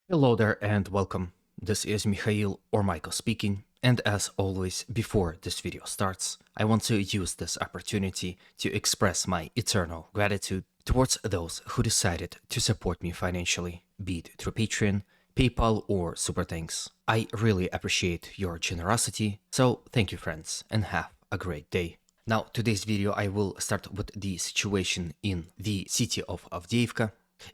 Hello there and welcome. This is Mikhail or Michael speaking, and as always, before this video starts, I want to use this opportunity to express my eternal gratitude towards those who decided to support me financially, be it through Patreon, PayPal, or Super Thanks. I really appreciate your generosity, so thank you friends, and have a great day. Now, today's video I will start with the situation in the city of Avdeevka,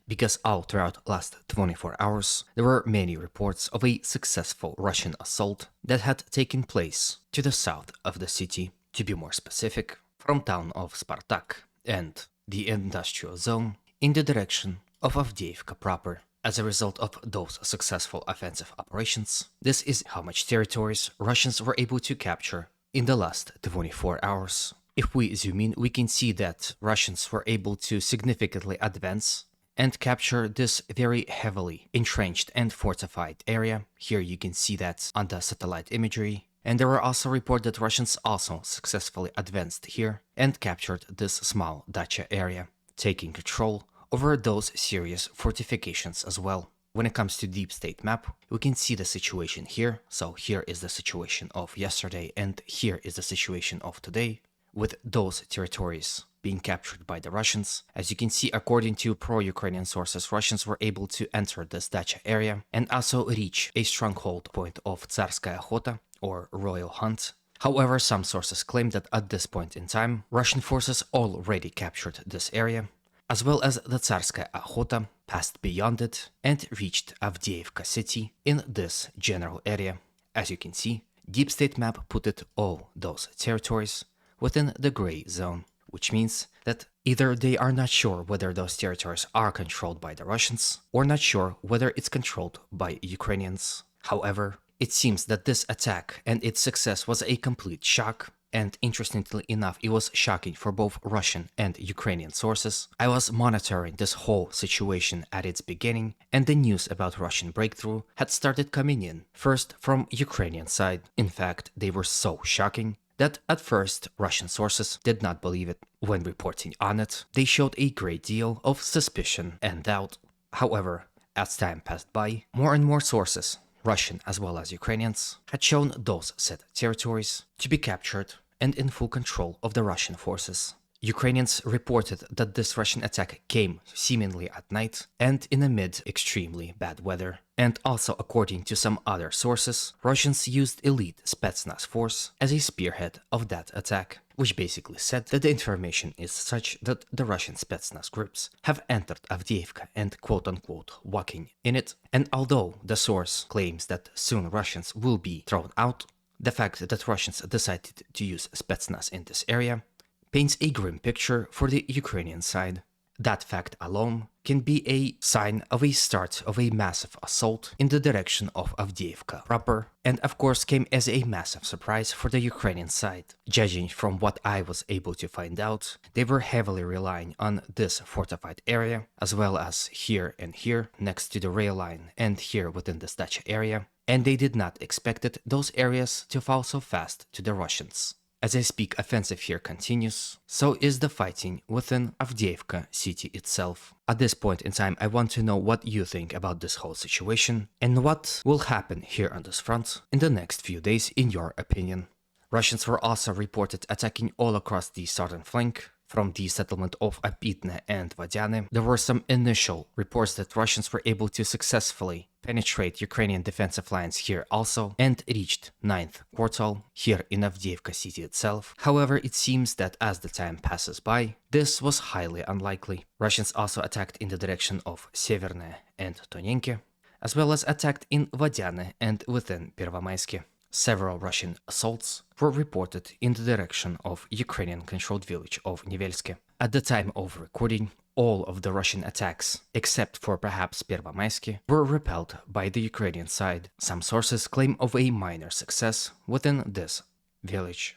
because all throughout last 24 hours, there were many reports of a successful Russian assault that had taken place to the south of the city, to be more specific, from town of Spartak and the industrial zone in the direction of Avdeevka proper. As a result of those successful offensive operations, this is how much territories Russians were able to capture in the last 24 hours. If we zoom in, we can see that Russians were able to significantly advance and capture this very heavily entrenched and fortified area. Here you can see that on the satellite imagery. And there were also reports that Russians also successfully advanced here and captured this small dacha area, taking control over those serious fortifications as well. When it comes to deep state map, we can see the situation here. So here is the situation of yesterday and here is the situation of today, with those territories being captured by the Russians. As you can see, according to pro-Ukrainian sources, Russians were able to enter this dacha area and also reach a stronghold point of Tsarskaya Охота, or Royal Hunt. However, some sources claim that at this point in time, Russian forces already captured this area, as well as the Tsarskaya Охота, passed beyond it, and reached Avdeevka city in this general area. As you can see, Deep State map put it all those territories within the gray zone, which means that either they are not sure whether those territories are controlled by the Russians, or not sure whether it's controlled by Ukrainians. However, it seems that this attack and its success was a complete shock, and interestingly enough, it was shocking for both Russian and Ukrainian sources. I was monitoring this whole situation at its beginning, and the news about Russian breakthrough had started coming in, first from Ukrainian side. In fact, they were so shocking that at first Russian sources did not believe it. When reporting on it, they showed a great deal of suspicion and doubt. However, as time passed by, more and more sources, Russian as well as Ukrainians, had shown those said territories to be captured and in full control of the Russian forces. Ukrainians reported that this Russian attack came seemingly at night and in amid extremely bad weather. And also, according to some other sources, Russians used elite Spetsnaz force as a spearhead of that attack, which basically said that the information is such that the Russian Spetsnaz groups have entered Avdeevka and quote-unquote walking in it. And although the source claims that soon Russians will be thrown out, the fact that Russians decided to use Spetsnaz in this area paints a grim picture for the Ukrainian side. That fact alone can be a sign of a start of a massive assault in the direction of Avdeevka proper, and of course came as a massive surprise for the Ukrainian side. Judging from what I was able to find out, they were heavily relying on this fortified area, as well as here and here next to the rail line and here within the dacha area, and they did not expect those areas to fall so fast to the Russians. As I speak, offensive here continues, so is the fighting within Avdeevka city itself. At this point in time, I want to know what you think about this whole situation and what will happen here on this front in the next few days in your opinion. Russians were also reported attacking all across the southern flank. From the settlement of Apitne and Vodyane, there were some initial reports that Russians were able to successfully penetrate Ukrainian defensive lines here also and reached 9th quartile here in Avdeevka city itself. However, it seems that as the time passes by, this was highly unlikely. Russians also attacked in the direction of Severne and Tonenke, as well as attacked in Vodyane and within Pervomayske. Several Russian assaults were reported in the direction of Ukrainian-controlled village of Nevelske. At the time of recording, all of the Russian attacks, except for perhaps Pervomayske, were repelled by the Ukrainian side. Some sources claim of a minor success within this village.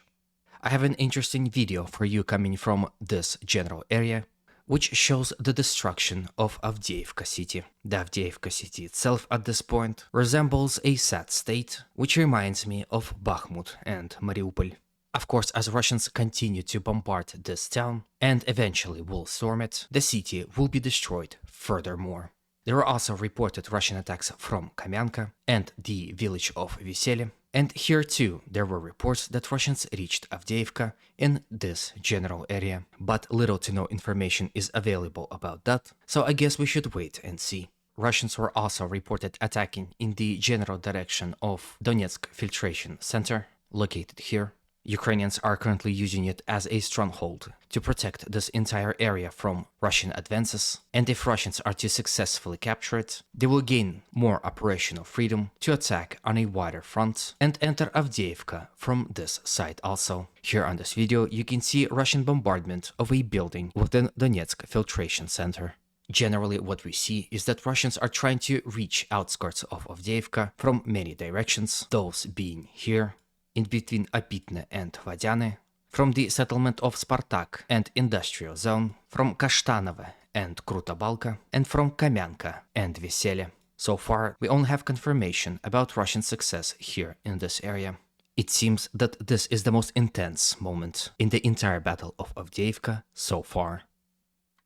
I have an interesting video for you coming from this general area, which shows the destruction of Avdeevka city. The Avdeevka city itself at this point resembles a sad state, which reminds me of Bakhmut and Mariupol. Of course, as Russians continue to bombard this town and eventually will storm it, the city will be destroyed furthermore. There were also reported Russian attacks from Kamyanka and the village of Vesely. And here too, there were reports that Russians reached Avdeevka in this general area, but little to no information is available about that, so I guess we should wait and see. Russians were also reported attacking in the general direction of Donetsk Filtration Center, located here. Ukrainians are currently using it as a stronghold to protect this entire area from Russian advances, and if Russians are to successfully capture it, they will gain more operational freedom to attack on a wider front and enter Avdeevka from this side also. Here on this video you can see Russian bombardment of a building within Donetsk Filtration Center. Generally, what we see is that Russians are trying to reach outskirts of Avdeevka from many directions, those being here, in between Apitne and Vadyane, from the settlement of Spartak and industrial zone, from Kashtanove and Kruta-Balka, and from Kamyanka and Vesely. So far, we only have confirmation about Russian success here in this area. It seems that this is the most intense moment in the entire Battle of Avdeevka so far.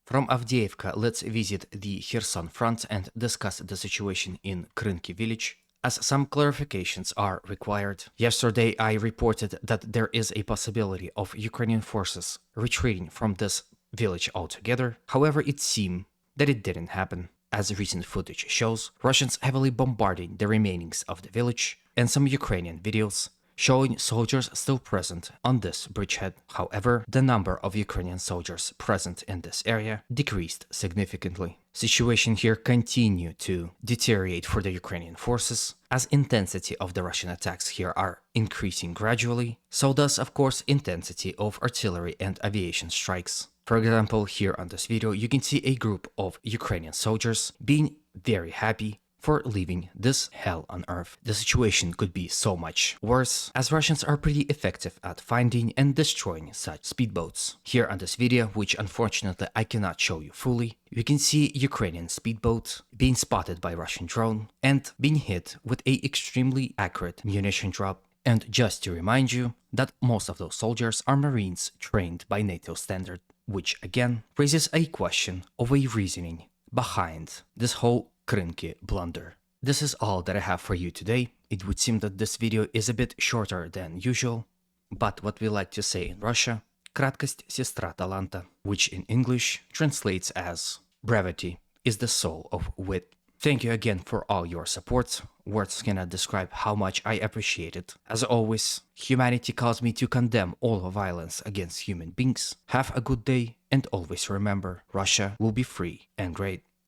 From Avdeevka, let's visit the Kherson front and discuss the situation in Krynki village, as some clarifications are required. Yesterday I reported that there is a possibility of Ukrainian forces retreating from this village altogether. However, it seemed that it didn't happen. As recent footage shows, Russians heavily bombarding the remainings of the village, and some Ukrainian videos showing soldiers still present on this bridgehead. However, the number of Ukrainian soldiers present in this area decreased significantly. Situation here continued to deteriorate for the Ukrainian forces, as intensity of the Russian attacks here are increasing gradually, so does of course intensity of artillery and aviation strikes. For example, here on this video you can see a group of Ukrainian soldiers being very happy for leaving this hell on earth. The situation could be so much worse, as Russians are pretty effective at finding and destroying such speedboats. Here on this video, which unfortunately I cannot show you fully, you can see Ukrainian speedboat being spotted by Russian drone and being hit with a extremely accurate munition drop. And just to remind you that most of those soldiers are Marines trained by NATO standard, which again raises a question of a reasoning behind this whole Krynki blunder. This is all that I have for you today. It would seem that this video is a bit shorter than usual, but what we like to say in Russia, краткость сестра таланта, which in English translates as brevity is the soul of wit. Thank you again for all your support. Words cannot describe how much I appreciate it. As always, humanity calls me to condemn all violence against human beings. Have a good day, and always remember, Russia will be free and great.